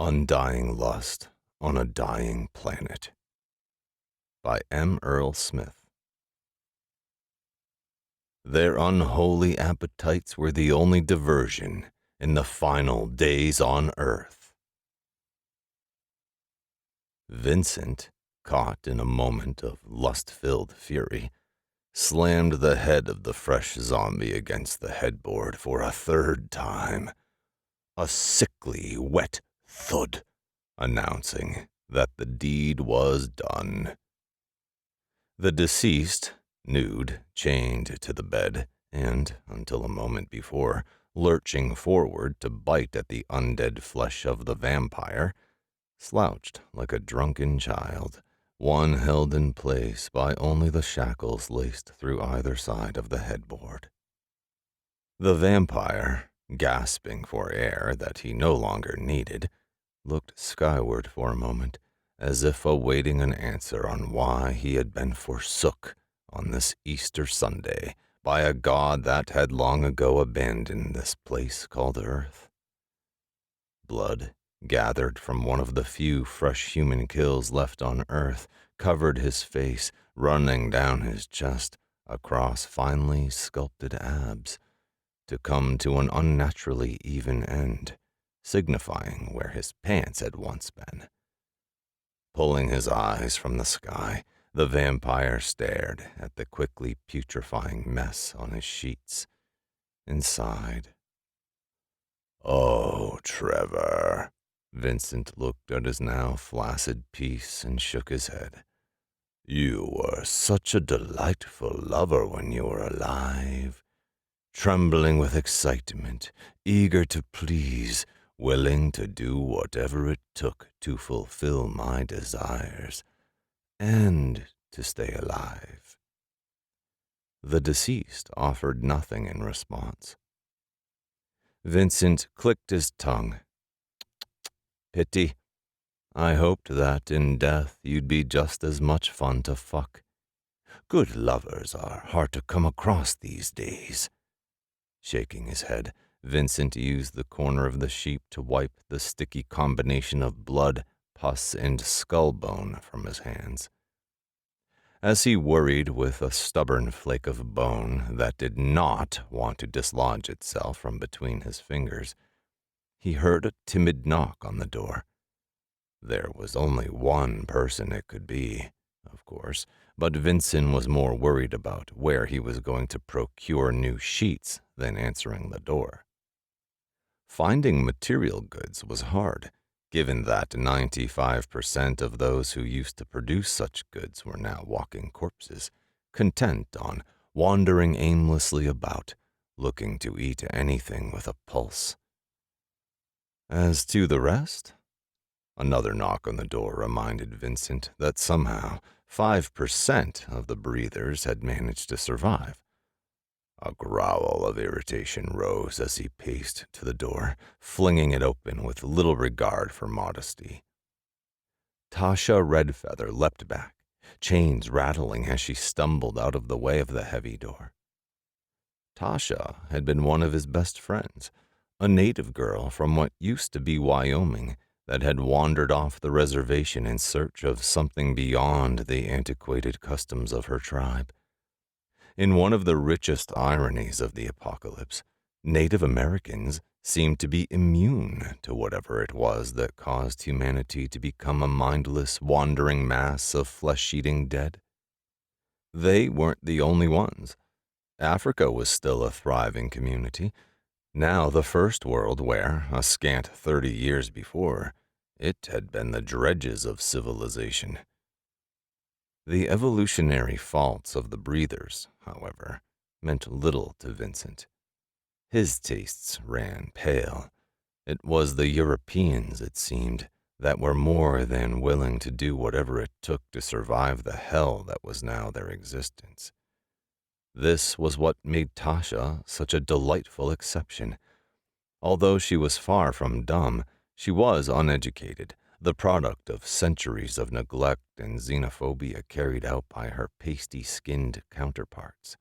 Undying Lust on a Dying Planet by M. Earl Smith. Their unholy appetites were the only diversion in the final days on Earth. Vincent, caught in a moment of lust-filled fury, slammed the head of the fresh zombie against the headboard for a third time. A sickly, wet thud, announcing that the deed was done. The deceased, nude, chained to the bed, and, until a moment before, lurching forward to bite at the undead flesh of the vampire, slouched like a drunken child, one held in place by only the shackles laced through either side of the headboard. The vampire, gasping for air that he no longer needed, looked skyward for a moment, as if awaiting an answer on why he had been forsook on this Easter Sunday by a god that had long ago abandoned this place called Earth. Blood, gathered from one of the few fresh human kills left on Earth, covered his face, running down his chest, across finely sculpted abs, to come to an unnaturally even end, signifying where his pants had once been. Pulling his eyes from the sky, the vampire stared at the quickly putrefying mess on his sheets. Inside. "Oh, Trevor," Vincent looked at his now flaccid piece and shook his head. "You were such a delightful lover when you were alive. Trembling with excitement, eager to please, willing to do whatever it took to fulfill my desires, and to stay alive." The deceased offered nothing in response. Vincent clicked his tongue. "Pity. I hoped that in death you'd be just as much fun to fuck. Good lovers are hard to come across these days." Shaking his head, Vincent used the corner of the sheet to wipe the sticky combination of blood, pus, and skull bone from his hands. As he worried with a stubborn flake of bone that did not want to dislodge itself from between his fingers, he heard a timid knock on the door. There was only one person it could be, of course, but Vincent was more worried about where he was going to procure new sheets than answering the door. Finding material goods was hard, given that 95% of those who used to produce such goods were now walking corpses, content on wandering aimlessly about, looking to eat anything with a pulse. As to the rest, another knock on the door reminded Vincent that somehow 5% of the breathers had managed to survive. A growl of irritation rose as he paced to the door, flinging it open with little regard for modesty. Tasha Redfeather leapt back, chains rattling as she stumbled out of the way of the heavy door. Tasha had been one of his best friends, a native girl from what used to be Wyoming that had wandered off the reservation in search of something beyond the antiquated customs of her tribe. In one of the richest ironies of the apocalypse, Native Americans seemed to be immune to whatever it was that caused humanity to become a mindless, wandering mass of flesh-eating dead. They weren't the only ones. Africa was still a thriving community, now the first world where, a scant 30 years before, it had been the dredges of civilization. The evolutionary faults of the breathers, however, meant little to Vincent. His tastes ran pale. It was the Europeans, it seemed, that were more than willing to do whatever it took to survive the hell that was now their existence. This was what made Tasha such a delightful exception. Although she was far from dumb, she was uneducated, the product of centuries of neglect and xenophobia carried out by her pasty-skinned counterparts.